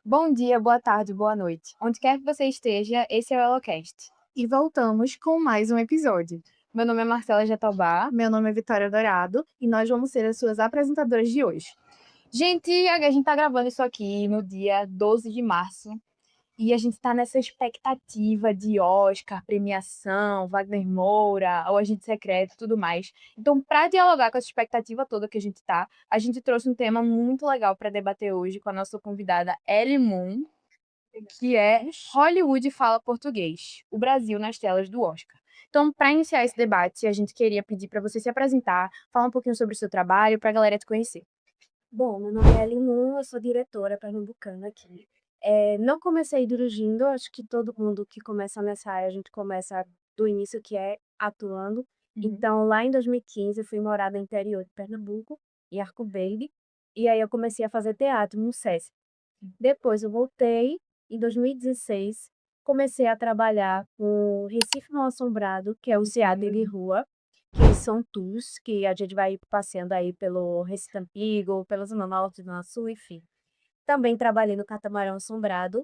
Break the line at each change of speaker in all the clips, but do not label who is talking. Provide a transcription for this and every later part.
Bom dia, boa tarde, boa noite. Onde quer que você esteja, esse é o Elocast.
E voltamos com mais um episódio.
Meu nome é Marcela Jatobá.
Meu nome é Vitória Dourado e nós vamos ser as suas apresentadoras de hoje.
Gente, a gente tá gravando isso aqui no dia 12 de março e a gente tá nessa expectativa de Oscar, premiação, Wagner Moura, o Agente Secreto e tudo mais. Então, para dialogar com essa expectativa toda que a gente tá, a gente trouxe um tema muito legal para debater hoje com a nossa convidada Ellie Moon, que é Hollywood fala português, o Brasil nas telas do Oscar. Então, para iniciar esse debate, a gente queria pedir para você se apresentar, falar um pouquinho sobre o seu trabalho, para a galera te conhecer.
Bom, meu nome é Limun, eu sou diretora pernambucana aqui. Não comecei dirigindo, acho que todo mundo que começa nessa área, a gente começa do início, que é atuando.
Uhum.
Então, lá em 2015, eu fui morar no interior de Pernambuco, em Arco Verde, e aí eu comecei a fazer teatro no SESC. Depois eu voltei, em 2016, comecei a trabalhar com Recife Mal Assombrado, que é o teatro de rua, que são tours que a gente vai passeando aí pelo Recife Antigo, pela Zona Norte, Zona Sul, enfim. Também trabalhei no Catamarão Assombrado.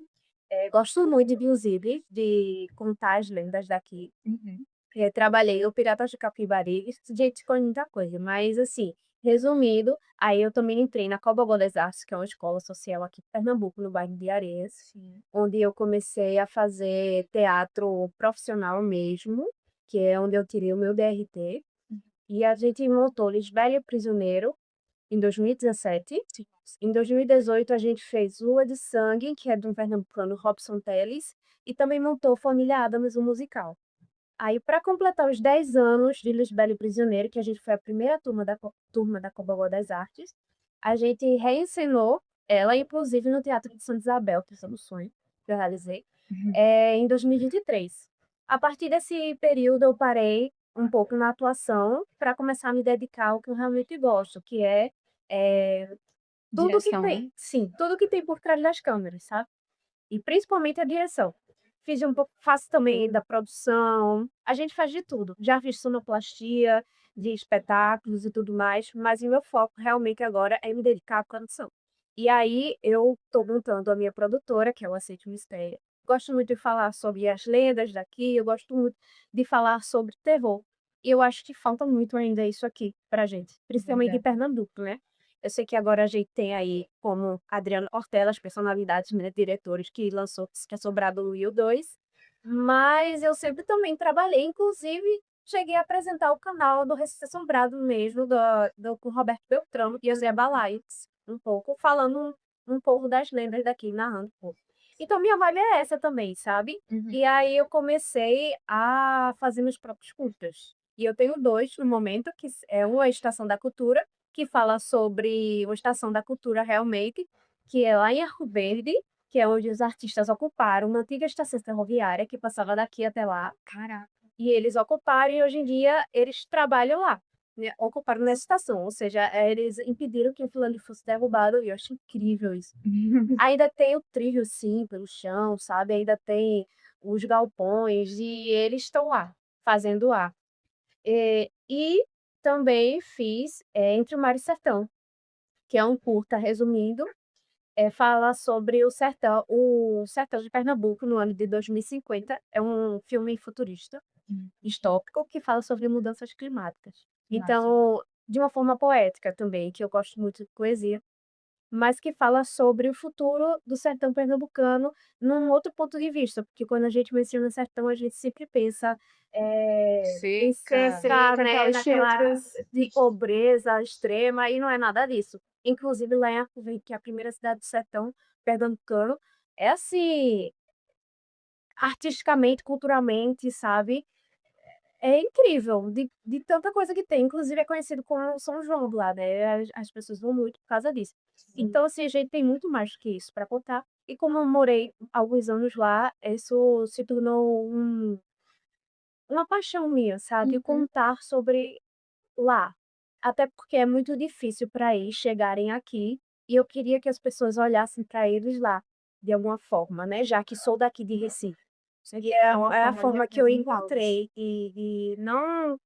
Gosto muito de Newsíbris, de contar as lendas daqui.
Uhum.
Trabalhei no Piratas do Capibari, gente, com muita coisa, mas assim, resumindo, aí eu também entrei na Cobogó das Artes, que é uma escola social aqui em Pernambuco, no bairro de Areias,
Sim.
onde eu comecei a fazer teatro profissional mesmo, que é onde eu tirei o meu DRT, e a gente montou Lisbela Prisioneiro em 2017.
Sim.
Em 2018 a gente fez Lua de Sangue, que é de um pernambucano, Robson Teles, e também montou Família Adams, um musical. Aí, para completar os 10 anos de Lisbela e Prisioneiro, que a gente foi a primeira turma da Cobogó das Artes, a gente reencenou ela, inclusive, no Teatro de Santa Isabel, que é um sonho que eu realizei,
Uhum.
em 2023. A partir desse período, eu parei um pouco na atuação para começar a me dedicar ao que eu realmente gosto, que é tudo que
Direção, né?
tem, sim, tudo que tem por trás das câmeras, sabe? E principalmente a direção. Fiz um pouco, faço também da produção, a gente faz de tudo. Já fiz sonoplastia, de espetáculos e tudo mais, mas o meu foco realmente agora é me dedicar à produção. E aí eu estou montando a minha produtora, que é o Aceite Mistério. Gosto muito de falar sobre as lendas daqui, eu gosto muito de falar sobre terror. E eu acho que falta muito ainda isso aqui pra gente, principalmente em
Verdade.
Pernambuco, né? Eu sei que agora a gente tem aí como Adriano Ortela, as personalidades, né, diretores que lançou que é Sobrado do Will 2, mas eu sempre também trabalhei, inclusive cheguei a apresentar o canal do Recife Assombrado mesmo, com Roberto Beltramo e José Balaix, um pouco, falando um pouco das lendas daqui, narrando um pouco. Então minha vibe é essa também, sabe?
Uhum.
E aí eu comecei a fazer meus próprios curtas. E eu tenho dois no momento, que é uma Estação da Cultura, que fala sobre uma estação da cultura realmente, que é lá em Arco Verde, que é onde os artistas ocuparam uma antiga estação ferroviária que passava daqui até lá,
Caraca.
e eles ocuparam e hoje em dia eles trabalham lá, né, ocuparam nessa estação, ou seja, eles impediram que aquilo ali fosse derrubado e eu acho incrível isso. Ainda tem o trilho, sim, pelo chão, sabe, ainda tem os galpões e eles estão lá, fazendo lá. E também fiz, Entre o Mar e o Sertão, que é um curta resumindo, fala sobre o sertão de Pernambuco no ano de 2050. É um filme futurista,
Hum.
distópico, que fala sobre mudanças climáticas.
Massa.
Então, de uma forma poética também, que eu gosto muito de poesia, mas que fala sobre o futuro do sertão pernambucano num outro ponto de vista, porque quando a gente menciona sertão, a gente sempre pensa, em
Seca.
seca, né,
Aquelas
naquela
chuvas.
de pobreza extrema, e não é nada disso. Inclusive lá em Arco Verde, que é a primeira cidade do sertão pernambucano, é assim, artisticamente, culturalmente, sabe, é incrível, de tanta coisa que tem, inclusive é conhecido como São João lá, né, as pessoas vão muito por causa disso. Então, assim, a gente tem muito mais que isso para contar, e como eu morei alguns anos lá, isso se tornou uma paixão minha, sabe,
Uhum.
contar sobre lá. Até porque é muito difícil para eles chegarem aqui, e eu queria que as pessoas olhassem para eles lá, de alguma forma, né, já que sou daqui de Recife. E
É uma
é a
forma de
forma que eu
representá-los.
encontrei de não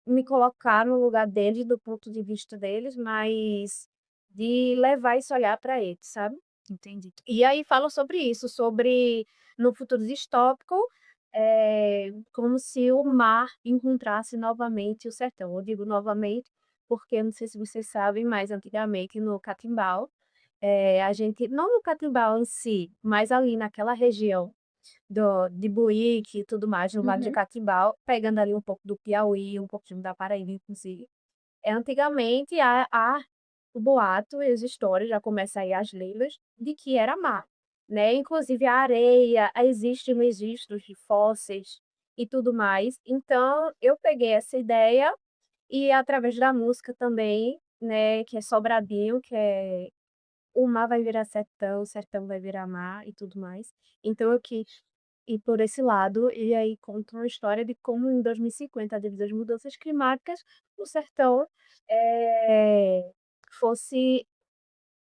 me colocar no lugar deles, do ponto de vista deles, mas de levar esse olhar para eles, sabe.
Entendi.
E aí falam sobre isso, sobre no futuro distópico, como se o mar encontrasse novamente o sertão. Eu digo novamente, porque eu não sei se vocês sabem, mas antigamente no Catimbau, a gente não no Catimbau em si, mas ali naquela região de Buíque e tudo mais, no Vale de
Uhum.
Catimbau, pegando ali um pouco do Piauí, um pouquinho da Paraíba, inclusive. Antigamente há o boato e as histórias, já começa aí as lendas, de que era mar, né, inclusive a areia, existem registros de fósseis e tudo mais. Então eu peguei essa ideia e através da música também, né, que é Sobradinho, que é "O mar vai virar sertão, o sertão vai virar mar" e tudo mais. Então eu quis ir por esse lado, e aí conta uma história de como em 2050, devido às mudanças climáticas, o sertão, eh, fosse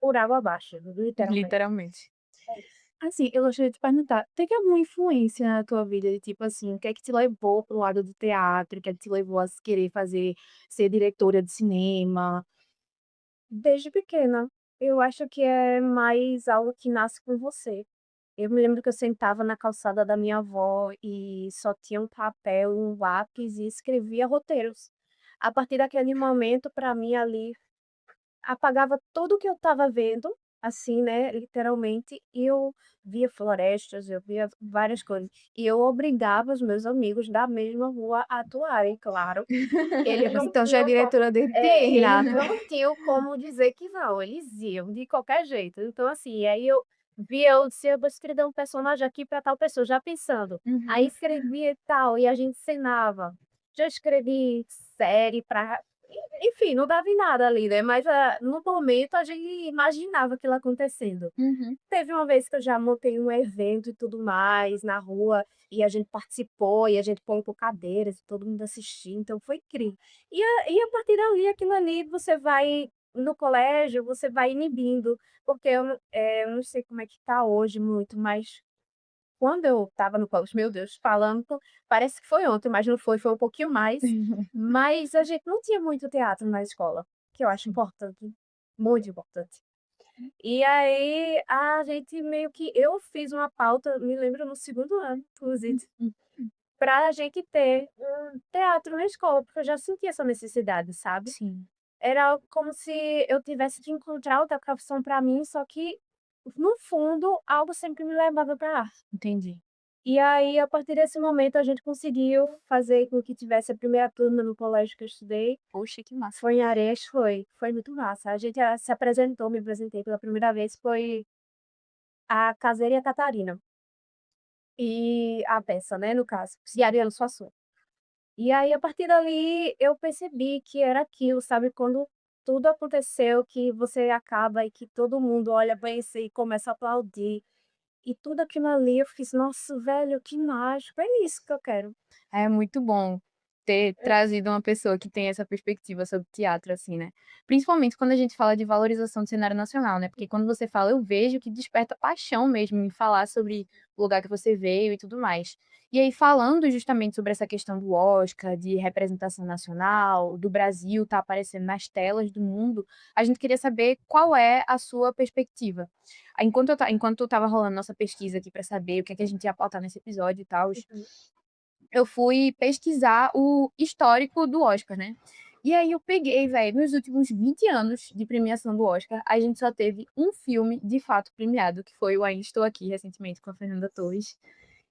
por água abaixo, literalmente.
Literalmente.
É isso.
Assim, eu gostaria de te perguntar, teve alguma influência na tua vida de tipo assim, o que é que te levou pro lado do teatro, o que é que te levou a querer ser diretora de cinema?
Desde pequena, eu acho que é mais algo que nasce com você. Eu me lembro que eu sentava na calçada da minha avó e só tinha um papel, um lápis e escrevia roteiros. A partir daquele momento, para mim, ali, apagava tudo o que eu estava vendo, assim, né, literalmente, e eu via florestas, eu via várias coisas. E eu obrigava os meus amigos da mesma rua a atuarem, claro. Eles não
Então já é
tinham co
diretora desde pequena.
eles não tinham como dizer que não, eles iam de qualquer jeito. Então, assim, aí eu via, eu disse: "Eu vou escrever um personagem aqui para tal pessoa", já pensando. Aí
Uhum.
escrevia e tal, e a gente encenava. Já escrevi série para enfim, não dava em nada ali, né, mas, no momento a gente imaginava aquilo acontecendo.
Uhum.
Teve uma vez que eu já montei um evento e tudo mais na rua, e a gente participou, e a gente colocou cadeiras e todo mundo assistiu, então foi incrível. E a partir dali, aquilo ali você vai no colégio, você vai inibindo, porque eu não sei como é que tá hoje muito, mas quando eu estava no colégio, meu Deus, falando, parece que foi ontem, mas não foi, foi um pouquinho mais, mas a gente não tinha muito teatro na escola, que eu acho
Sim.
importante, muito importante. E aí a gente meio que eu fiz uma pauta, me lembro no segundo ano, inclusive,
Uhum.
pra gente ter um teatro na escola, porque eu já sentia essa necessidade, sabe.
Sim,
Era como se eu tivesse que encontrar outra profissão pra mim, só que, no fundo, algo sempre me levava pra arte.
entendi.
E aí, a partir desse momento, a gente conseguiu fazer com que tivesse a primeira turma no colégio que eu estudei,
Poxa, que massa.
foi em Areias, foi muito massa. A gente, se apresentou, me apresentei pela primeira vez, foi a Caseira e a Catarina. E a peça, né, no caso, e Ariano Suassuna. E aí, a partir dali, eu percebi que era aquilo, sabe, quando tudo aconteceu, que você acaba e que todo mundo olha pra você e começa a aplaudir, e tudo aquilo ali eu fiz: "Nossa, velho, que mágico, é isso que eu quero".
É muito bom ter trazido uma pessoa que tem essa perspectiva sobre teatro, assim, né. Principalmente quando a gente fala de valorização do cenário nacional, né, porque quando você fala, eu vejo que desperta paixão mesmo em falar sobre o lugar que você veio e tudo mais. E aí falando justamente sobre essa questão do Oscar, de representação nacional, do Brasil tá aparecendo nas telas do mundo, a gente queria saber qual é a sua perspectiva. Enquanto estava rolando nossa pesquisa aqui para saber o que é que a gente ia pautar nesse episódio e tal,
Uhum.
eu fui pesquisar o histórico do Oscar, né. E aí eu peguei, velho, nos últimos 20 anos de premiação do Oscar, a gente só teve um filme de fato premiado, que foi o Ainda Estou Aqui, recentemente, com a Fernanda Torres.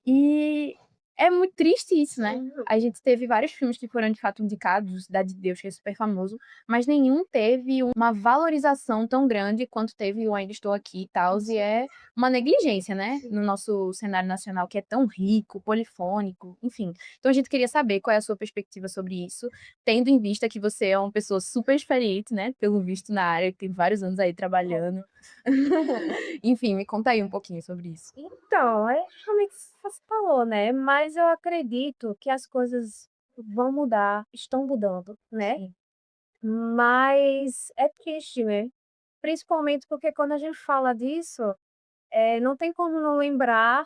E é muito triste isso, né.
Uhum.
A gente teve vários filmes que foram de fato indicados, Cidade de Deus, que é super famoso, mas nenhum teve uma valorização tão grande quanto teve o Ainda Estou Aqui e tals, e
Isso.
é uma negligência, né, no nosso cenário nacional que é tão rico, polifônico, enfim. Então a gente queria saber qual é a sua perspectiva sobre isso, tendo em vista que você é uma pessoa super experiente, né, pelo visto na área, que tem vários anos aí trabalhando. Enfim, me conta aí um pouquinho sobre isso.
Então, é justamente isso que você falou, né, mas eu acredito que as coisas vão mudar, estão mudando, né,
Sim.
mas é triste, né, principalmente porque quando a gente fala disso, não tem como não lembrar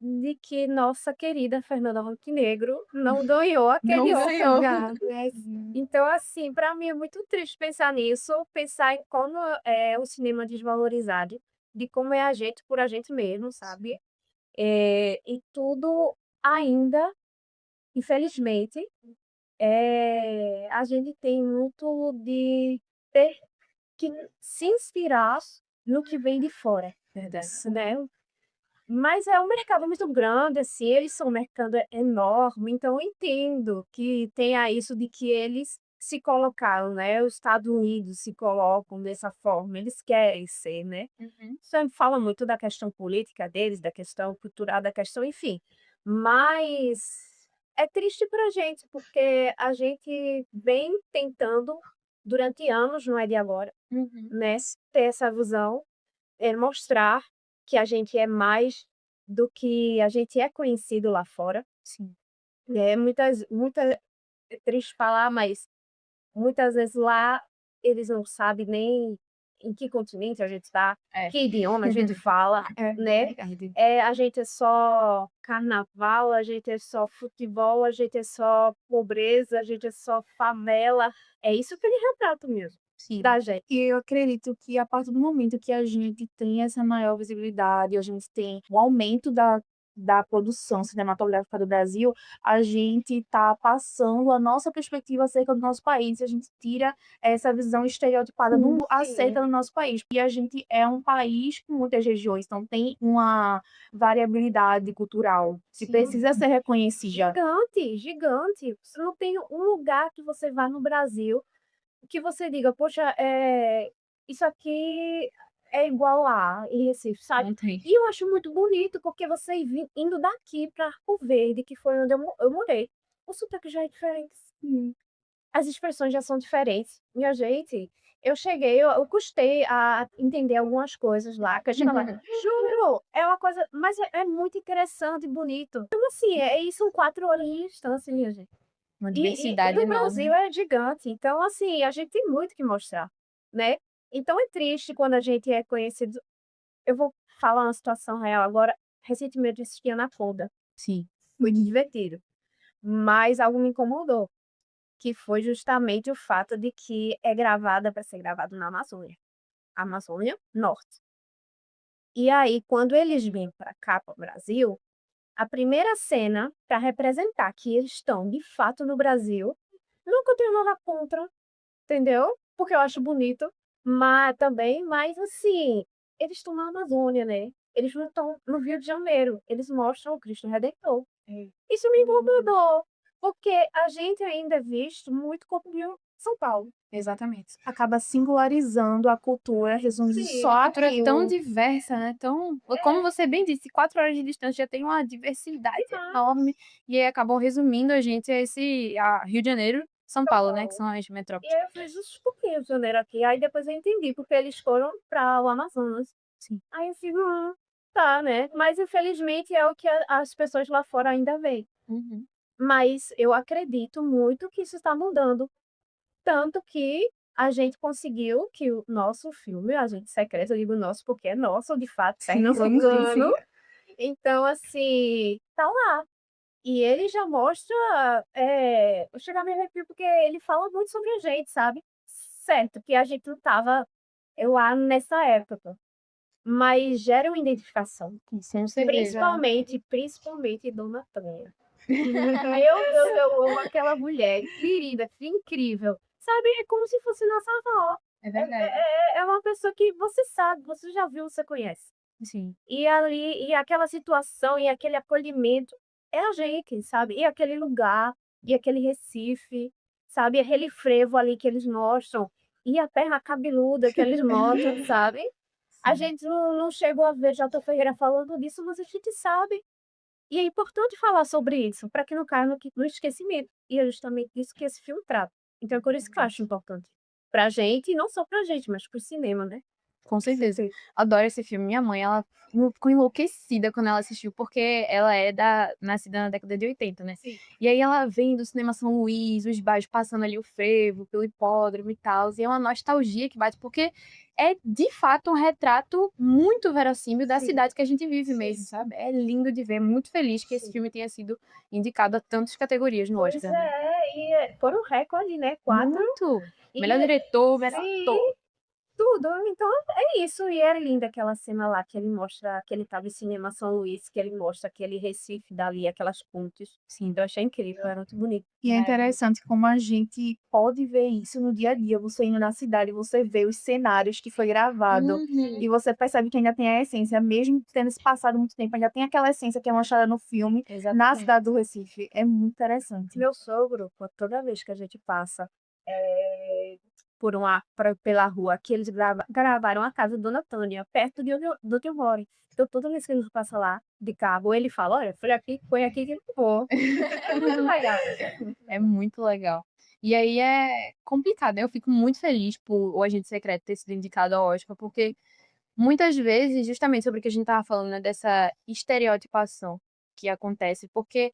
de que nossa querida Fernanda Montenegro não ganhou
Não
aquele
ganhou.
Oscar, né.
Uhum.
Então, assim, para mim é muito triste pensar nisso, pensar em como, o cinema desvalorizado. de como é a gente por a gente mesmo, sabe? E tudo ainda, infelizmente, a gente tem muito de ter que se inspirar no que vem de fora,
Verdade.
né? Mas é um mercado muito grande, assim, eles são um mercado enorme, então eu entendo que tenha isso de que eles se colocaram, né? Os Estados Unidos se colocam dessa forma, eles querem ser, né?
Uhum.
Você fala muito da questão política deles, da questão cultural, da questão, enfim. Mas é triste para a gente, porque a gente vem tentando durante anos, não é de agora,
Uhum.
né? Ter essa visão, mostrar que a gente é mais do que a gente é conhecido lá fora.
Sim.
É triste falar, mas muitas vezes lá eles não sabem nem em que continente a gente está,
É.
que idioma a gente fala, né?
Verdade.
A gente é só carnaval, a gente é só futebol, a gente é só pobreza, a gente é só favela. É isso que eles retratam mesmo
Sim.
da gente.
E eu acredito que a partir do momento que a gente tem essa maior visibilidade, a gente tem o aumento da produção cinematográfica do Brasil, a gente está passando a nossa perspectiva acerca do nosso país, a gente tira essa visão estereotipada do mundo acerca do nosso país. E a gente é um país com muitas regiões, então tem uma variabilidade cultural que
Sim.
precisa ser reconhecida.
Gigante, gigante. Você não tem um lugar que você vá no Brasil que você diga, poxa, isso aqui é igual lá em Recife, sabe?
Não tem.
E eu acho muito bonito, porque você indo daqui para Arco Verde, que foi onde eu morei, o sotaque já é diferente. As expressões já são diferentes. Minha gente, eu custei a entender algumas coisas lá, que a gente fala, juro, é uma coisa, mas é muito interessante e bonito. Então, assim, são 4 horas de distância, minha gente.
Uma
E
diversidade
no
enorme.
Brasil é gigante, então, assim, a gente tem muito que mostrar, né. Então é triste quando a gente é conhecido. Eu vou falar uma situação real agora, recentemente eu assisti Anaconda,
Sim.
foi divertido, mas algo me incomodou, que foi justamente o fato de que é gravada para ser gravado na Amazônia, Amazônia Norte. E aí quando eles vêm para cá, para o Brasil, a primeira cena para representar que eles estão de fato no Brasil, não que eu tenho nada contra, entendeu? Porque eu acho bonito, mas também, mas assim, eles estão na Amazônia, né? Eles não estão no Rio de Janeiro, eles mostram o Cristo Redentor. Isso me incomodou, porque a gente ainda é visto muito como Rio São Paulo.
Exatamente. Acaba singularizando a cultura, resumindo
Sim,
só
A cultura é tão
aquilo.
diversa, né? Tão, como você bem disse, 4 horas de distância já tem uma diversidade enorme. E aí acabam resumindo a gente a Rio de Janeiro, São Paulo, né? Que são as
E
metrópoles.
aí eu fiz os pouquinhos de janeiro aqui, aí depois eu entendi porque eles foram para o Amazonas.
Sim.
Aí eu fico, tá, né? Mas infelizmente é o que as pessoas lá fora ainda veem.
Uhum.
Mas eu acredito muito que isso está mudando. Tanto que a gente conseguiu que o nosso filme, Agente Secreto, eu digo nosso porque é nosso, de fato,
Sim,
não
sim, sim,
engano.
sim.
Então, assim, tá lá. E ele já mostra, eu chego a me arrepio porque ele fala muito sobre a gente, sabe? Certo, que a gente não estava lá nessa época, mas gera uma identificação.
Com certeza.
Principalmente Dona Tânia. Meu Deus, eu amo aquela mulher, querida, incrível. Sabe, é como se fosse nossa avó.
É verdade.
É uma pessoa que você sabe, você já viu, você conhece.
Sim.
E ali, e aquela situação, e aquele acolhimento, é a gente, sabe? E aquele lugar, e aquele Recife, sabe? Aquele frevo ali que eles mostram, e a perna cabeluda que eles mostram, sabe? A gente não chegou a ver Jota Ferreira falando disso, mas a gente sabe. E é importante falar sobre isso, para que não caia no esquecimento. E é justamente isso que esse filme trata. Então é por isso que eu acho importante. Pra gente, e não só pra gente, mas pro cinema, né?
Com certeza. Adoro esse filme. Minha mãe, ela ficou enlouquecida quando ela assistiu, porque ela é nascida na década de 80, né?
Sim.
E aí ela vem do cinema São Luís, os bairros passando ali o frevo, pelo hipódromo e tal, e é uma nostalgia que bate, porque é de fato um retrato muito verossímil da
Sim.
cidade que a gente vive
Sim.
mesmo, sabe? É lindo de ver, muito feliz que esse
Sim.
filme tenha sido indicado a tantas categorias no
Pois
Oscar, né?
e foram recorde, né? 4.
Muito!
E
Melhor diretor, melhor
sim,
ator.
tudo. Então é isso. E é linda aquela cena lá que ele mostra que ele tava em Cinema São Luís, que ele mostra aquele Recife dali, aquelas pontes. Sim, eu achei incrível, era muito bonito.
E é interessante como a gente pode ver isso no dia a dia. Você indo na cidade, você vê os cenários que foi gravado.
Uhum.
E você percebe que ainda tem a essência, mesmo tendo se passado muito tempo, ainda tem aquela essência que é mostrada no filme, na
Exatamente.
cidade do Recife. É muito interessante.
Meu sogro, toda vez que a gente passa pela rua, que eles gravaram a casa da Dona Tânia, perto de onde eu moro. Então, toda vez que a gente passa lá de carro, ele fala: olha, foi aqui que eu vou. É muito legal.
É muito legal. E aí é complicado, né? Eu fico muito feliz por O Agente Secreto ter sido indicado ao Oscar, porque muitas vezes, justamente sobre o que a gente tava falando, né, dessa estereotipação que acontece, porque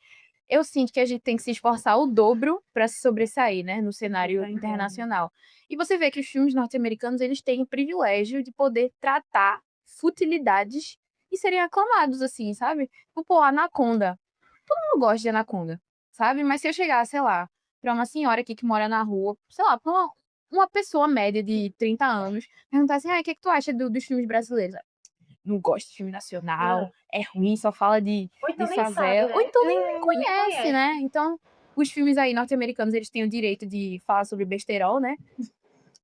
eu sinto que a gente tem que se esforçar o dobro para se sobressair, né, no cenário
Verdade.
internacional. E você vê que os filmes norte-americanos, eles têm o privilégio de poder tratar futilidades e serem aclamados, assim, sabe? Tipo, pô, Anaconda. Todo mundo gosta de Anaconda, sabe? Mas se eu chegar, sei lá, pra uma senhora aqui que mora na rua, sei lá, pra uma pessoa média de 30 anos, perguntar assim, o que é que tu acha dos filmes brasileiros? Não gosto de filme nacional, é ruim, só fala
Ou
de
então nem sabe,
favela,
né?
ou então nem
Nem
conhece,
conhece.
né? Então, os filmes aí norte-americanos, eles têm o direito de falar sobre besterol, né?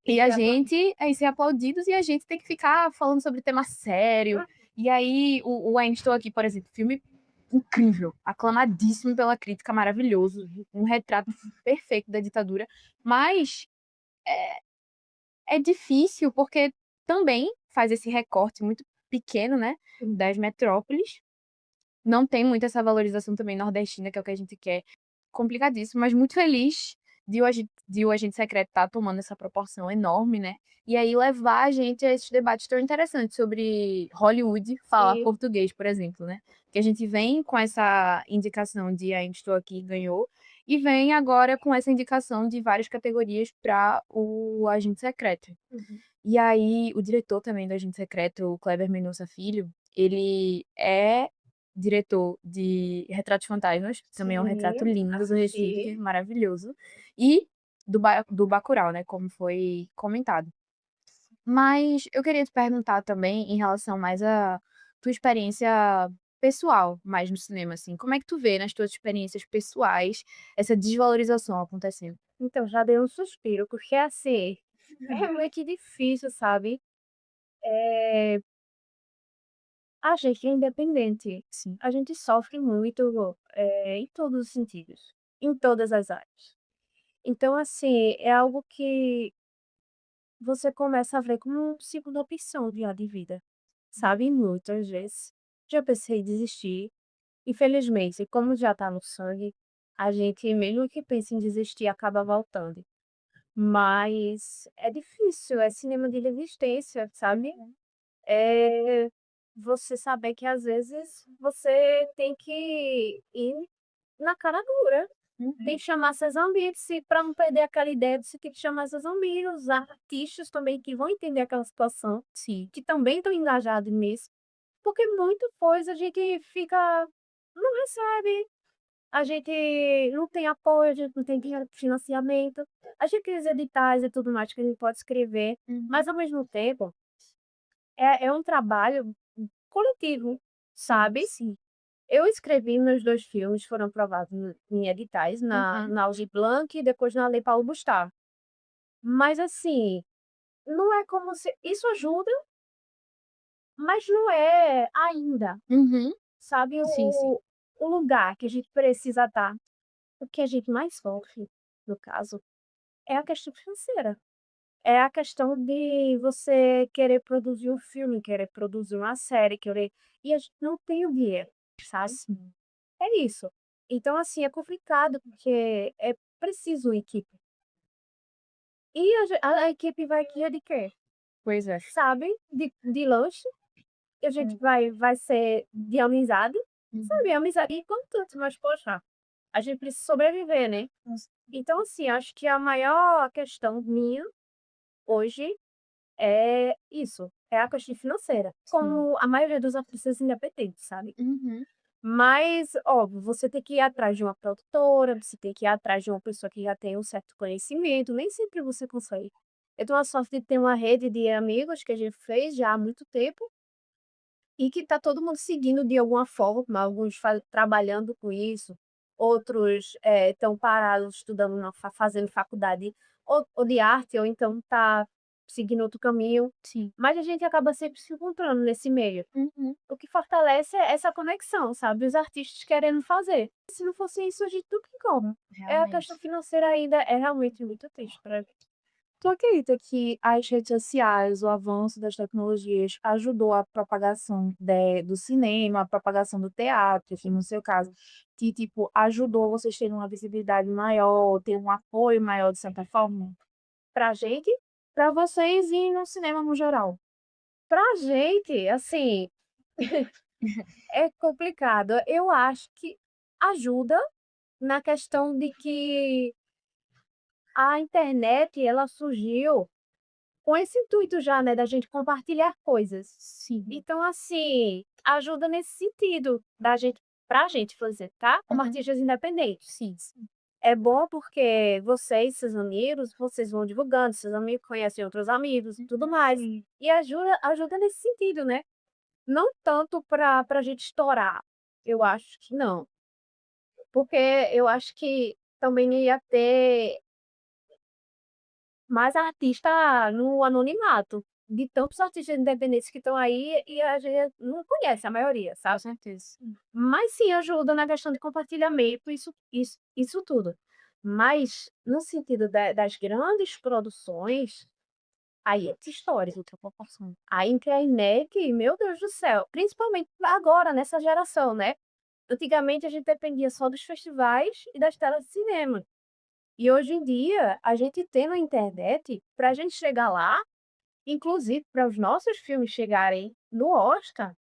E a gente é ser aplaudidos e a gente tem que ficar falando sobre tema sério. E aí, o Ainda Estou Aqui, por exemplo, filme incrível, aclamadíssimo pela crítica, maravilhoso, um retrato perfeito da ditadura. Mas é difícil porque também faz esse recorte muito pequeno, né, das metrópoles. Não tem muito essa valorização também nordestina, que é o que a gente quer. Complicadíssimo, mas muito feliz de o agente secreto estar tomando essa proporção enorme, né? E aí levar a gente a esses debates tão interessantes sobre Hollywood falar
E
português, por exemplo, né? Que a gente vem com essa indicação de Ainda Estou Aqui ganhou, e vem agora com essa indicação de várias categorias para o agente secreto. E aí, o diretor também do Agente Secreto, o Kleber Mendonça Filho, ele é diretor de Retratos Fantasmas, também é um retrato
sim,
lindo do Recife,
assisti.
maravilhoso, e do Bacurau, né, como foi comentado. Mas eu queria te perguntar também em relação mais à tua experiência pessoal, mais no cinema, assim, como é que tu vê nas tuas experiências pessoais essa desvalorização acontecendo?
Então, já dei um suspiro, porque assim, é muito difícil, sabe? É, a gente é independente.
Sim.
A gente sofre muito, em todos os sentidos, em todas as áreas. Então, assim, é algo que você começa a ver como uma segunda opção de vida, sabe? Muitas vezes. Já pensei em desistir. Infelizmente, como já tá no sangue, a gente, mesmo que pense em desistir, acaba voltando. Mas é difícil, é cinema de resistência, sabe? É você saber que às vezes você tem que ir na cara dura. Tem que chamar seus amigos, para não perder aquela ideia, você tem que chamar seus amigos, os artistas também que vão entender aquela situação,
Sim.
que também estão engajados nisso, porque muita coisa a gente fica, não recebe, a gente não tem apoio, a gente não tem dinheiro para financiamento, a gente tem os editais e tudo mais que a gente pode escrever, mas ao mesmo tempo é um trabalho coletivo, sabe?
Sim.
Eu escrevi meus 2 filmes, foram aprovados em editais,
Uhum.
na Aldir Blanc e depois na Lei Paulo Gustavo. Mas assim, não é como se isso ajuda, mas não é ainda,
Uhum.
sabe,
Sim, sim.
o lugar que a gente precisa estar. O que a gente mais sofre, no caso, é a questão financeira. É a questão de você querer produzir um filme, querer produzir uma série, querer e a gente não tem o dinheiro, sabe?
Sim.
É isso. Então, assim, é complicado, porque é preciso equipe. E a equipe vai aqui é de quê?
Pois é.
Sabe? De lanche, a gente vai ser de amizade,
Uhum.
sabe? Amizade e tanto, mas poxa, a gente precisa sobreviver, né? Então, assim, acho que a maior questão minha hoje é isso, é a questão financeira,
Sim.
como a maioria dos artistas independentes, sabe?
Uhum.
Mas, óbvio, você tem que ir atrás de uma produtora, você tem que ir atrás de uma pessoa que já tem um certo conhecimento, nem sempre você consegue. Eu tenho a sorte de ter uma rede de amigos que a gente fez já há muito tempo e que tá todo mundo seguindo de alguma forma, alguns trabalhando com isso, outros estão parados estudando, fazendo faculdade ou de arte, ou então tá seguindo outro caminho,
Sim.
mas a gente acaba sempre se encontrando nesse meio.
Uhum.
O que fortalece é essa conexão, sabe? Os artistas querendo fazer. Se não fosse isso, a gente não tem como. É a questão
Realmente.
financeira ainda é realmente muito triste para
Tu acredita que as redes sociais, o avanço das tecnologias ajudou a propagação do cinema, a propagação do teatro, que no seu caso, que tipo, ajudou vocês terem uma visibilidade maior, ter um apoio maior de certa forma?
pra gente,
Para vocês e no cinema no geral?
pra gente, assim, é complicado. Eu acho que ajuda na questão de que a internet, ela surgiu com esse intuito já, né, da gente compartilhar coisas.
Sim.
Então, assim, ajuda nesse sentido da gente pra gente fazer, tá? Como
Uhum.
artistas independentes.
Sim.
É bom porque vocês, seus amigos, vocês vão divulgando, seus amigos conhecem outros amigos e tudo mais.
Sim.
E ajuda nesse sentido, né? Não tanto pra gente estourar, eu acho que não. Porque eu acho que também ia ter mais artista no anonimato, de tantos artistas independentes que estão aí e a gente não conhece a maioria,
Com
sabe?
certeza.
Mas sim ajuda na questão de compartilhamento, isso tudo. Mas no sentido das grandes produções, aí é outra história.
Outra proporção.
A internet, meu Deus do céu, principalmente agora, nessa geração, né? Antigamente a gente dependia só dos festivais e das telas de cinema. E hoje em dia, a gente tem na internet, para a gente chegar lá, inclusive para os nossos filmes chegarem no Oscar,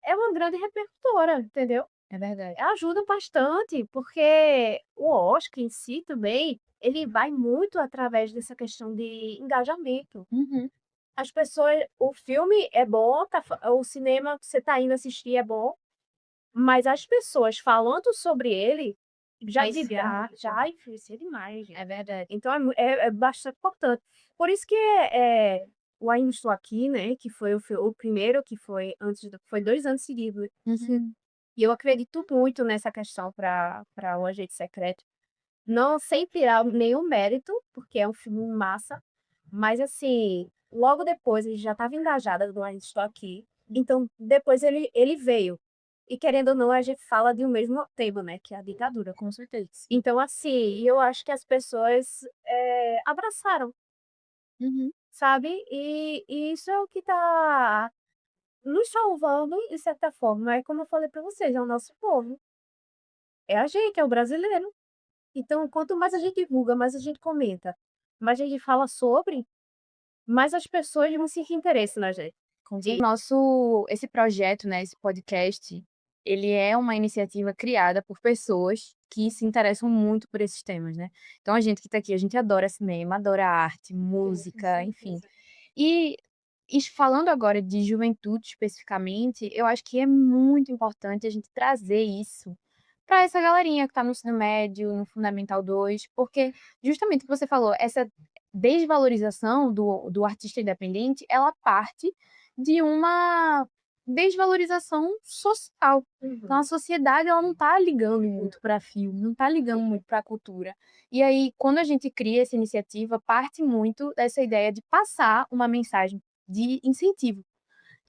é uma grande repercussora, entendeu?
É verdade.
Ajuda bastante, porque o Oscar em si também, ele vai muito através dessa questão de engajamento.
Uhum.
As pessoas, o filme é bom, o cinema que você está indo assistir é bom, mas as pessoas falando sobre ele já influencia demais, gente.
É verdade.
Então é bastante importante. Por isso que o Ainda Estou Aqui, né, que foi o primeiro, que foi foi 2 anos seguidos.
Uhum.
E eu acredito muito nessa questão para O Agente Secreto. Não sem tirar nenhum mérito, porque é um filme massa, mas assim, logo depois ele já estava engajada do Ainda Estou Aqui, então depois ele veio. E querendo ou não, a gente fala de um mesmo tema, né, que é a ditadura.
Com certeza.
Então assim, eu acho que as pessoas, abraçaram,
Uhum.
sabe, e isso é o que está nos salvando de certa forma, é como eu falei para vocês, é o nosso povo, é a gente, é o brasileiro. Então, quanto mais a gente divulga, mais a gente comenta, mais a gente fala sobre, mais as pessoas vão sentir interesse na gente. E
Esse projeto, né, esse podcast, ele é uma iniciativa criada por pessoas que se interessam muito por esses temas, né. Então a gente que está aqui, a gente adora cinema, adora arte, música, enfim. E falando agora de juventude especificamente, eu acho que é muito importante a gente trazer isso para essa galerinha que está no ensino médio, no Fundamental 2, porque justamente o que você falou, essa desvalorização do artista independente, ela parte de uma desvalorização social. Então a sociedade ela não está ligando muito para filme, não está ligando muito para cultura. E aí, quando a gente cria essa iniciativa, parte muito dessa ideia de passar uma mensagem de incentivo.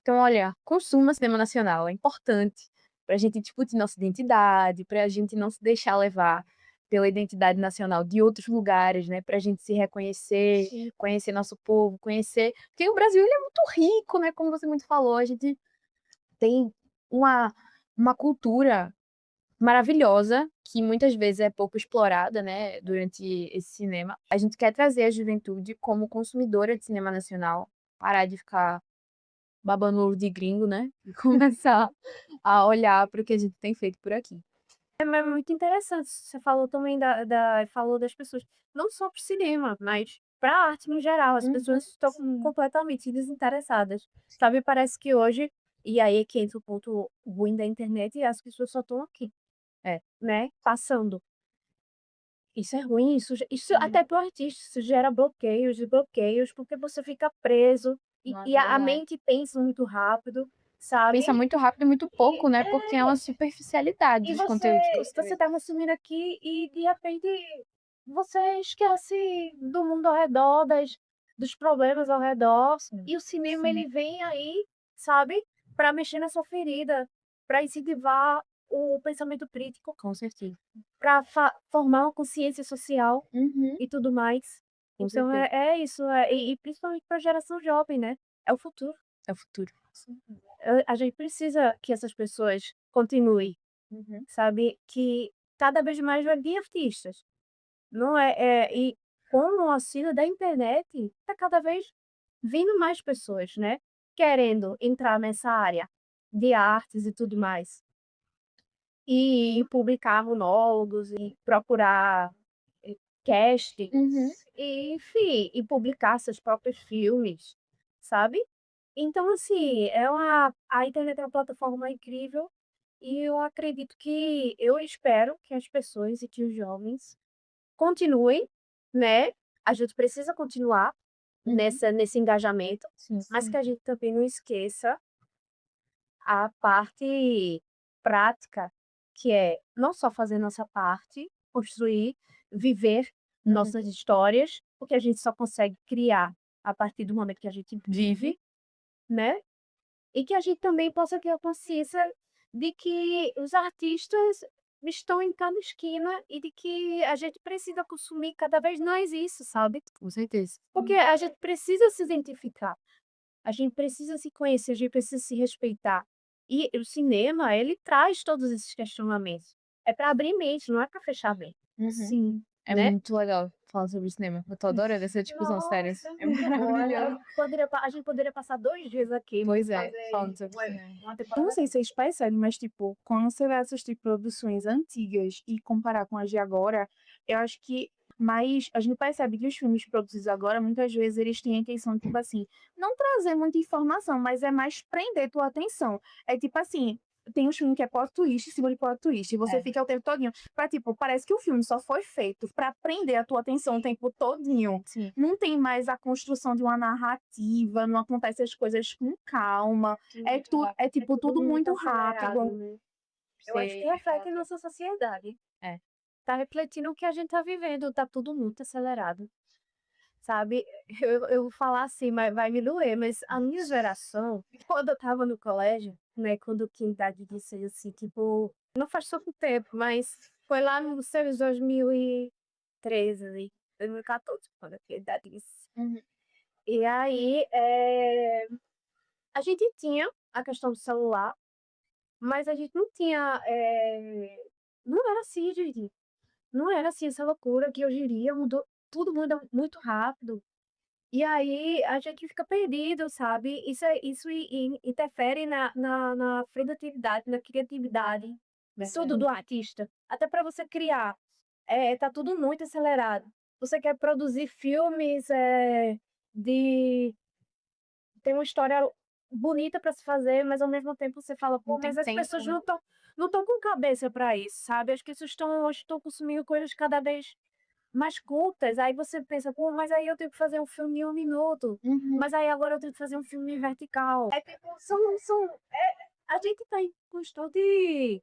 Então, olha, consuma cinema nacional, é importante para a gente discutir nossa identidade, para a gente não se deixar levar pela identidade nacional de outros lugares, né? Para a gente se reconhecer,
Sim.
conhecer nosso povo, conhecer. Porque o Brasil ele é muito rico, né? Como você muito falou, a gente tem uma cultura maravilhosa, que muitas vezes é pouco explorada, né, durante esse cinema. A gente quer trazer a juventude como consumidora de cinema nacional, parar de ficar babando ovo de gringo, né, e começar a olhar para o que a gente tem feito por aqui.
é muito interessante, você falou também falou das pessoas, não só para o cinema, mas para a arte no geral, as pessoas estão completamente desinteressadas, sabe, parece que hoje e aí é que entra o ponto ruim da internet, as pessoas só estão aqui,
É.
né, passando. Isso é ruim, isso até pro artista, isso gera bloqueios e bloqueios, porque você fica preso
Nossa,
e
é
a
verdade.
mente pensa muito rápido, sabe?
Pensa muito rápido e muito pouco, né? Porque é uma superficialidade
E
dos conteúdos que
você tá consumindo aqui e de repente você esquece do mundo ao redor, dos problemas ao redor, e o cinema ele vem aí, sabe, para mexer nessa ferida, para incentivar o pensamento crítico,
Com certeza.
para formar uma consciência social
Uhum.
e tudo mais.
Com
Então
certeza.
é isso, e principalmente para a geração jovem, né? É o futuro.
É o futuro.
A gente precisa que essas pessoas continuem,
Uhum.
sabe, que cada vez mais vai vir artistas. Não e com o auxílio da internet, tá cada vez vindo mais pessoas, né, querendo entrar nessa área de artes e tudo mais. E publicar monólogos e procurar, castings,
Uhum.
e enfim, e publicar seus próprios filmes, sabe. Então assim, a internet é uma plataforma incrível, e eu espero que as pessoas e que os jovens continuem, né, a gente precisa continuar
Uhum.
nesse engajamento,
Sim.
mas que a gente também não esqueça a parte prática, que é não só fazer nossa parte, construir, viver
Uhum.
nossas histórias, porque a gente só consegue criar a partir do momento que a gente vive, né, e que a gente também possa ter a consciência de que os artistas estão em cada esquina e de que a gente precisa consumir cada vez mais isso, sabe.
Com certeza.
Porque a gente precisa se identificar, a gente precisa se conhecer, a gente precisa se respeitar. E o cinema, ele traz todos esses questionamentos. É para abrir mente, não é para fechar mente,
Uhum.
sim,
É
né.
muito legal falar sobre cinema. Eu tô adorando essa discussão, sério. É muito maravilhoso.
A gente poderia passar 2 dias aqui,
Pois é,
fazer
falando sobre cinema.
uma
Eu
temporada.
não sei se vocês percebem, mas, tipo, quando você vai assistir produções antigas e comparar com as de agora, eu acho que mais a gente percebe que os filmes produzidos agora, muitas vezes, eles têm a intenção, tipo assim, não trazer muita informação, mas é mais prender tua atenção. É tipo assim, tem um filme que é plot twist em cima de plot twist, e você fica o tempo todinho pra, tipo, parece que o filme só foi feito pra prender a tua atenção o tempo todinho.
Sim.
Não tem mais a construção de uma narrativa, não acontece as coisas com calma. É tipo tudo muito rápido.
Né. Eu acho que reflete nossa sociedade.
É.
Tá refletindo o que a gente tá vivendo, tá tudo muito acelerado, sabe. Eu vou falar assim, mas vai me doer, mas a minha geração, quando eu estava no colégio, né, quando que idade disso aí, assim, tipo, não faz tanto tempo, mas foi lá nos seus 2013 ali, 2014, quando eu tinha idade disso.
Uhum.
E aí, a gente tinha a questão do celular, mas a gente não tinha, não era assim, gente. Não era assim essa loucura que hoje em dia mudou, tudo muda muito rápido. E aí a gente fica perdido, sabe? Isso interfere na criatividade, na criatividade, tudo do artista. Até para você criar, tá tudo muito acelerado. Você quer produzir filmes, de tem uma história bonita para se fazer, mas ao mesmo tempo você fala: "Pô,
Não tem
mas as
tempo,
pessoas
né?
não estão com cabeça para isso", sabe. As pessoas hoje estão consumindo coisas cada vez mais curtas, aí você pensa: "Pô, mas aí eu tenho que fazer um filme em 1 minuto,
Uhum.
mas aí agora eu tenho que fazer um filme em vertical". É tipo, a gente tá em constante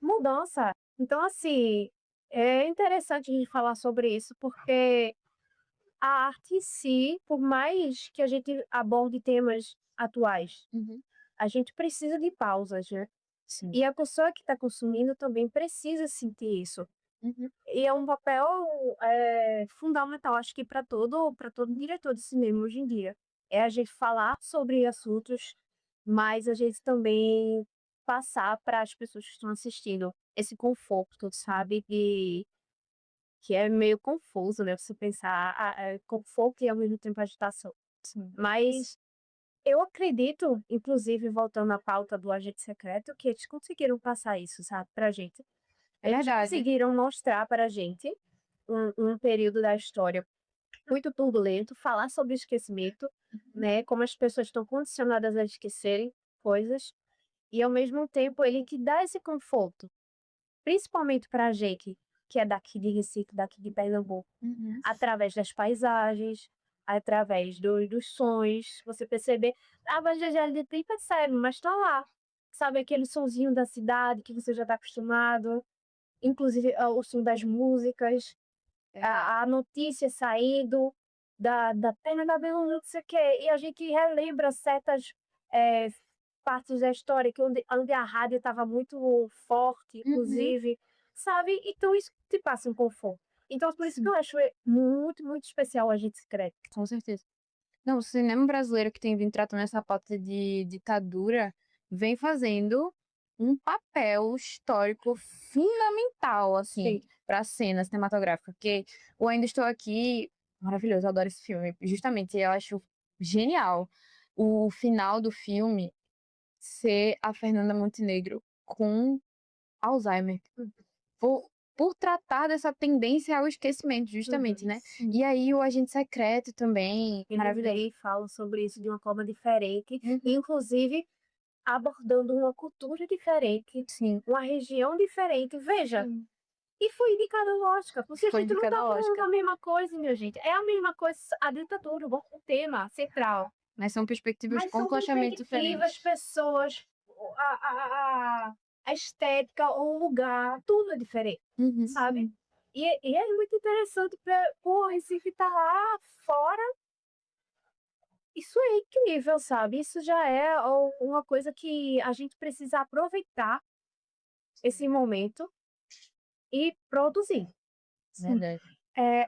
mudança. Então assim, é interessante a gente falar sobre isso, porque a arte em si, por mais que a gente aborde temas atuais,
Uhum.
a gente precisa de pausas, né.
Sim.
E a pessoa que está consumindo também precisa sentir isso.
Uhum.
E é um papel, fundamental, acho que para todo diretor de cinema hoje em dia. É a gente falar sobre assuntos, mas a gente também passar para as pessoas que estão assistindo esse conforto, sabe, que é meio confuso, né, você pensar, conforto e ao mesmo tempo agitação.
Sim.
Mas eu acredito, inclusive voltando à pauta do agente secreto, que eles conseguiram passar isso, sabe, pra gente.
É
Eles
verdade.
conseguiram mostrar pra gente um período da história muito turbulento, falar sobre esquecimento, né, como as pessoas estão condicionadas a esquecerem coisas, e ao mesmo tempo ele te dá esse conforto, principalmente pra gente que é daqui de Recife, daqui de Pernambuco,
Uhum.
através das paisagens, através dos sons, você perceber, a voz da Gélia nem percebe, mas tá lá. Sabe aquele sonzinho da cidade que você já tá acostumado, inclusive o som das músicas, a notícia saindo da perna da Belu, não sei o quê, e a gente relembra certas eh, partes da história que onde a rádio estava muito forte,
Uhum.
inclusive, sabe? Então isso te passa um conforto. Então por isso que
Sim,
eu acho muito, muito especial o Agente Secreto.
com certeza. Não, o cinema brasileiro que tem vindo tratando essa pauta de ditadura vem fazendo um papel histórico fundamental, assim,
Sim.
para a cena cinematográfica. Porque o Ainda Estou Aqui, maravilhoso, eu adoro esse filme. Justamente, eu acho genial o final do filme ser a Fernanda Montenegro com Alzheimer. Por, por tratar dessa tendência ao esquecimento, justamente,
Uhum.
né? E aí o Agente Secreto também,
Eles
maravilhoso.
vêm e falam sobre isso de uma forma diferente,
Uhum.
inclusive abordando uma cultura diferente,
Sim,
uma região diferente. Veja,
sim.
e foi indicado ao Oscar, porque a
Foi
gente não
indicado
tá
ao
falando
Oscar.
da mesma coisa, minha gente. É a mesma coisa, a ditadura, o tema central.
Mas são perspectivas
Mas são
completamente
perspectivas,
diferentes.
pessoas, a estética, o lugar, tudo é diferente,
Uhum.
sabe? E é muito interessante para o Recife estar lá fora. Isso é incrível, sabe? Isso já é uma coisa que a gente precisa aproveitar esse momento e produzir.
Verdade.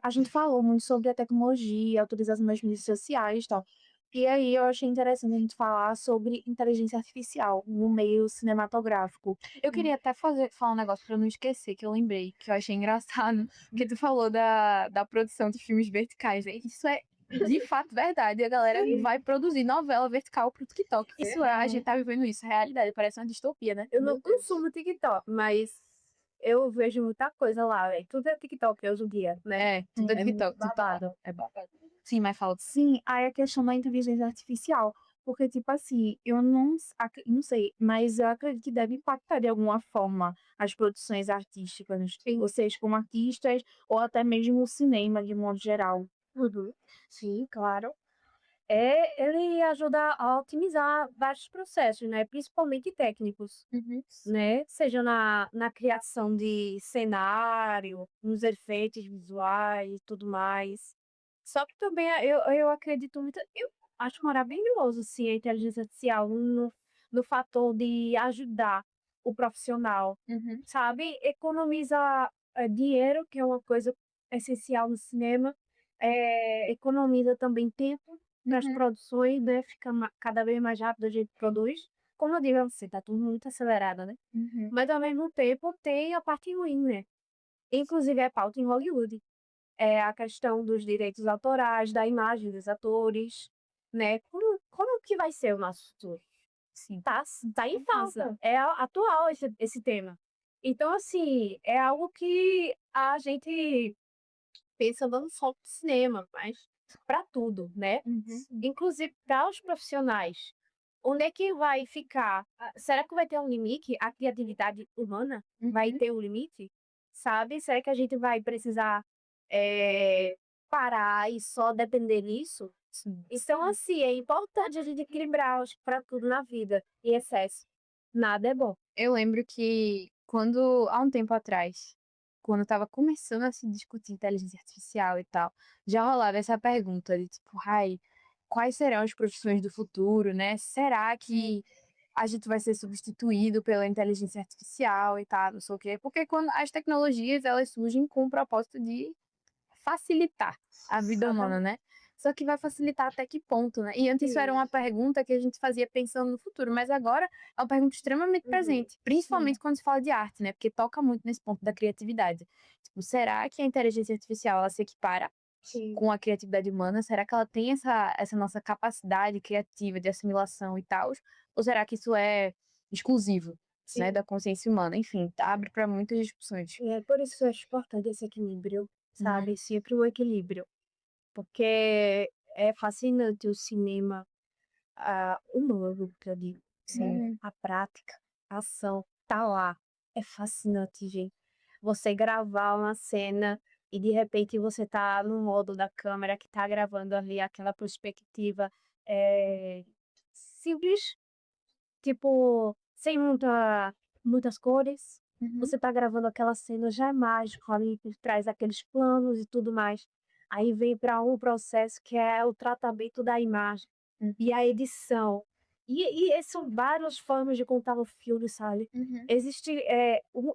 A gente falou muito sobre a tecnologia, a utilização das mídias sociais e tal. E aí eu achei interessante a gente falar sobre inteligência artificial no meio cinematográfico. Eu queria até falar um negócio pra eu não esquecer, que eu lembrei, que eu achei engraçado, que tu falou da produção de filmes verticais, né? Isso é de fato verdade. A galera vai produzir novela vertical pro TikTok. Isso é, a gente tá vivendo isso, é realidade, parece uma distopia, né?
Eu não consumo TikTok, mas eu vejo muita coisa lá, velho. Tudo é TikTok hoje em dia, né?
É, tudo é
É muito
TikTok.
babado.
É babado. Sim, mas fala.
Sim, aí a questão da inteligência artificial. Porque, tipo assim, eu não sei, mas eu acredito que deve impactar de alguma forma as produções artísticas, ou seja, como artistas, ou até mesmo o cinema, de modo geral.
Uhum. Sim, claro. Ele ajuda a otimizar vários processos, né? Principalmente técnicos,
Uhum.
né? Seja na criação de cenário, nos efeitos visuais e tudo mais. Só que também eu acredito muito, eu acho maravilhoso, sim, a inteligência artificial no fator de ajudar o profissional,
Uhum.
sabe? Economiza dinheiro, que é uma coisa essencial no cinema, economiza também tempo para as
Uhum.
produções, né? Fica cada vez mais rápido a gente produz. Como eu digo a você, tá tudo muito acelerado, né?
Uhum.
Mas ao mesmo tempo tem a parte ruim, né? Inclusive é pauta em Hollywood. É a questão dos direitos autorais, da imagem dos atores, né? Como que vai ser o nosso futuro?
Sim.
Tá em pauta. É atual esse tema. Então, assim, é algo que a gente pensa não só para cinema, mas para tudo, né?
Uhum.
Inclusive para os profissionais. Onde é que vai ficar? Será que vai ter um limite? A criatividade humana vai
Uhum.
ter um limite? Sabe? Será que a gente vai precisar eh, parar e só depender disso?
Sim.
Então, assim, é importante a gente equilibrar para tudo na vida. E excesso. Nada é bom.
Eu lembro que quando, há um tempo atrás, quando estava começando a se discutir inteligência artificial e tal, já rolava essa pergunta de tipo, ai, quais serão as profissões do futuro, né? Será que a gente vai ser substituído pela inteligência artificial e tal, não sei o quê? Porque quando as tecnologias, elas surgem com o propósito de facilitar a vida humana, né? Só que vai facilitar até que ponto, né? E antes isso era uma pergunta que a gente fazia pensando no futuro, mas agora é uma pergunta extremamente presente, principalmente quando se fala de arte, né? Porque toca muito nesse ponto da criatividade. Tipo, será que a inteligência artificial ela se equipara
Sim.
com a criatividade humana? Será que ela tem essa nossa capacidade criativa de assimilação e tal? Ou será que isso é exclusivo, né, da consciência humana? Enfim, abre para muitas discussões.
É por isso que eu acho importante esse equilíbrio, sabe? Sempre o equilíbrio. Porque é fascinante o cinema humano, que eu digo, né?
Sim.
A prática, a ação, tá lá. É fascinante, gente. você gravar uma cena e de repente você tá no modo da câmera que tá gravando ali aquela perspectiva simples, tipo, sem muitas cores.
Uhum.
Você tá gravando aquela cena já é mágico ali por trás daqueles planos e tudo mais. Aí vem para um processo que é o tratamento da imagem
Uhum.
e a edição. São várias formas de contar o filme, sabe?
Uhum.
Existe,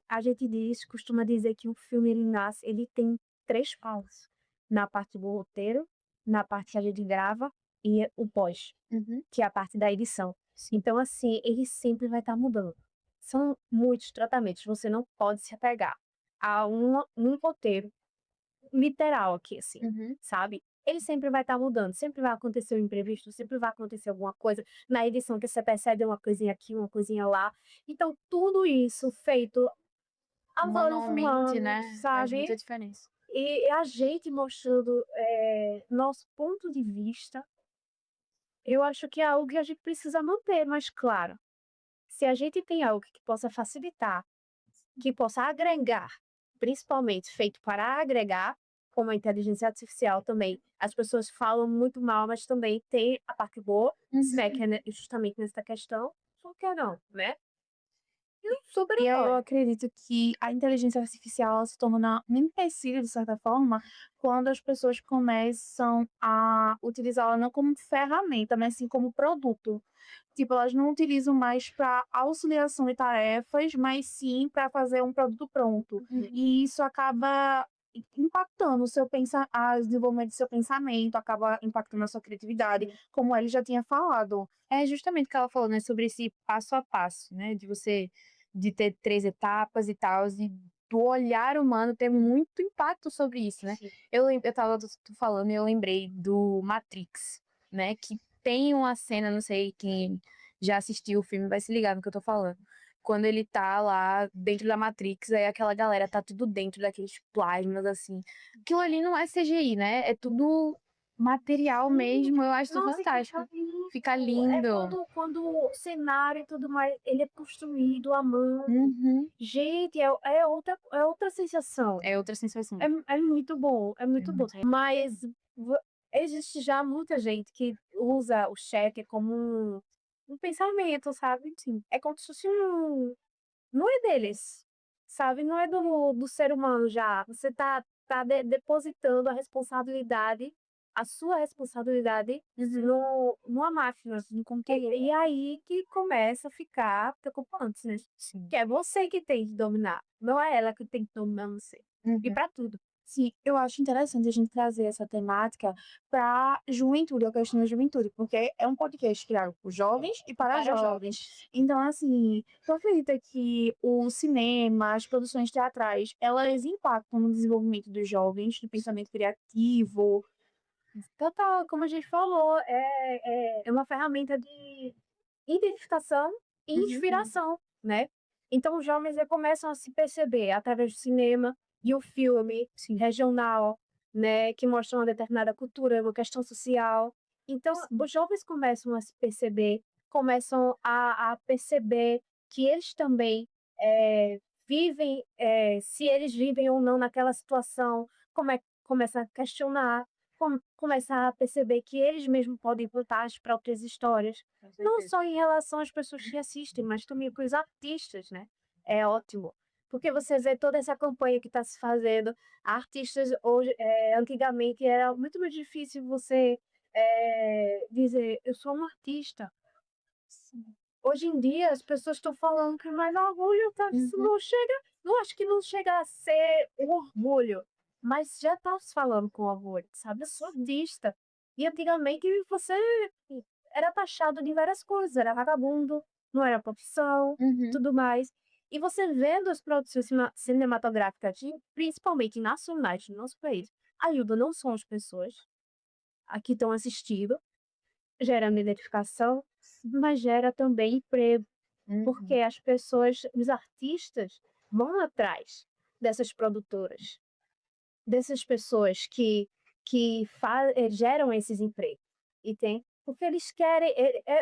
a gente costuma dizer que um filme ele nasce, ele tem 3 paus. Na parte do roteiro, na parte que a gente grava e o pós,
Uhum.
que é a parte da edição. Então, assim, ele sempre vai estar mudando. São muitos tratamentos, você não pode se apegar a um roteiro literal aqui, assim,
Uhum.
sabe? Ele sempre vai estar mudando, sempre vai acontecer um imprevisto, sempre vai acontecer alguma coisa na edição que você percebe uma coisinha aqui, uma coisinha lá. Então, tudo isso feito a mãos
Manualmente,
humanos,
né? Faz muita
sabe?
diferença.
E a gente mostrando nosso ponto de vista, eu acho que é algo que a gente precisa manter, mas claro, se a gente tem algo que possa facilitar, que possa agregar, principalmente feito para agregar, como a inteligência artificial também, as pessoas falam muito mal, mas também tem a parte boa, né, que é justamente nessa questão, por que não, né? Eu super
E eu
apoio.
acredito que a inteligência artificial ela se torna um empecilho, de certa forma, quando as pessoas começam a utilizá-la não como ferramenta, mas sim como produto. Tipo, elas não utilizam mais para auxiliação de tarefas, mas sim para fazer um produto pronto. E isso acaba impactando o seu desenvolvimento do seu pensamento, acaba impactando a sua criatividade, como ele já tinha falado.
É justamente o que ela falou, né? Sobre esse passo a passo, né? De ter 3 etapas e tal, e do olhar humano ter muito impacto sobre isso, né?
Sim.
Eu tava tu falando e eu lembrei do Matrix, né? Que tem uma cena, não sei quem já assistiu o filme vai se ligar no que eu tô falando. Quando ele tá lá dentro da Matrix, aí aquela galera tá tudo dentro daqueles plasmas, assim. Aquilo ali não é CGI, né? É tudo material mesmo. Eu acho isso
Nossa,
fantástico. Fica
É
lindo.
quando o cenário e tudo mais, ele é construído à mão.
Uhum.
Gente, é outra sensação.
É outra sensação.
É muito bom, é muito bom. Mas v- existe já muita gente que usa o chat como um pensamento, sabe? Sim. É como se fosse um. Não é deles, sabe? Não é do ser humano já. Você tá depositando a sua responsabilidade numa máquina, no computador. E aí que começa a ficar preocupante, né?
Sim.
Que é você que tem que dominar, não é ela que tem que dominar você. E
Uhum.
para tudo.
Sim, eu acho interessante a gente trazer essa temática para juventude, a questão da juventude, porque é um podcast criado por jovens e para jovens. Então, assim, tu acredita que o cinema, as produções teatrais, elas impactam no desenvolvimento dos jovens, do pensamento criativo?
Total, como a gente falou, é uma ferramenta de identificação e inspiração, né? Então, os jovens começam a se perceber através do cinema e o filme regional, né, que mostra uma determinada cultura, uma questão social. Então, os jovens começam a se perceber, começam a perceber que eles também vivem, se eles vivem ou não naquela situação, começa a questionar, começa a perceber que eles mesmos podem contar as próprias histórias. Não só em relação às pessoas que assistem, mas também com os artistas, né? É ótimo. Porque você vê toda essa campanha que está se fazendo, artistas hoje, antigamente era muito mais difícil você dizer, eu sou um artista. Hoje em dia as pessoas estão falando que mais orgulho, tá? Isso não chega, não acho que não chega a ser um orgulho, mas já tá se falando com orgulho, sabe? Eu sou artista. E antigamente você era taxado de várias coisas, era vagabundo, não era profissão,
Uhum.
tudo mais. E você vendo as produções cinematográficas, principalmente nacionais do nosso país, ajuda não só as pessoas a que estão assistindo, gerando identificação, mas gera também emprego, porque as pessoas, os artistas, vão atrás dessas produtoras, dessas pessoas que geram esses empregos. E tem, porque eles querem,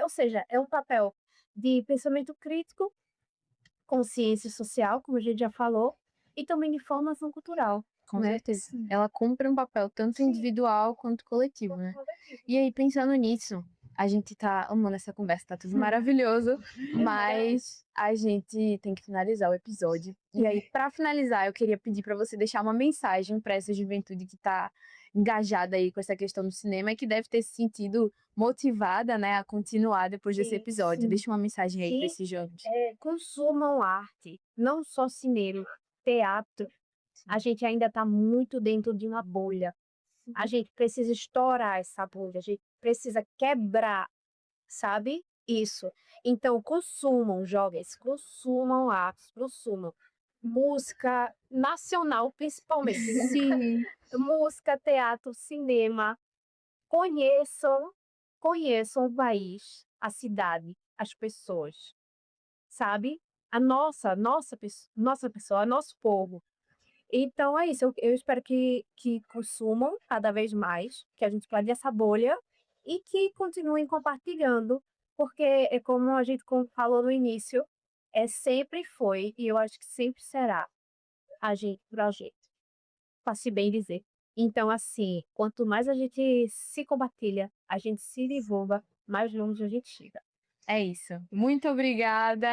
ou seja, é um papel de pensamento crítico, consciência social, como a gente já falou, e também de formação cultural.
Com
né?
certeza. Ela cumpre um papel tanto individual quanto coletivo, né? E aí, pensando nisso, a gente tá amando essa conversa, tá tudo maravilhoso, mas a gente tem que finalizar o episódio. E aí, para finalizar, eu queria pedir para você deixar uma mensagem para essa juventude que tá engajada aí com essa questão do cinema e que deve ter se sentido motivada, né, a continuar depois desse
Sim,
episódio.
sim.
Deixa uma mensagem aí para
Que
esses jovens.
consumam arte, não só cinema, teatro. A gente ainda está muito dentro de uma bolha. A gente precisa estourar essa bolha, a gente precisa quebrar, sabe? Isso. Então, consumam, jovens, consumam artes, consumam. Música nacional, principalmente.
Sim.
Música, teatro, cinema. Conheçam o país, a cidade, as pessoas, sabe? A nossa pessoa, nosso povo. Então é isso, eu espero que consumam cada vez mais, que a gente pare essa bolha e que continuem compartilhando, porque é como a gente falou no início, sempre foi, e eu acho que sempre será, a gente pra gente, para se bem dizer. Então, assim, quanto mais a gente se compartilha, a gente se divulga, mais longe a gente chega.
É isso. Muito obrigada.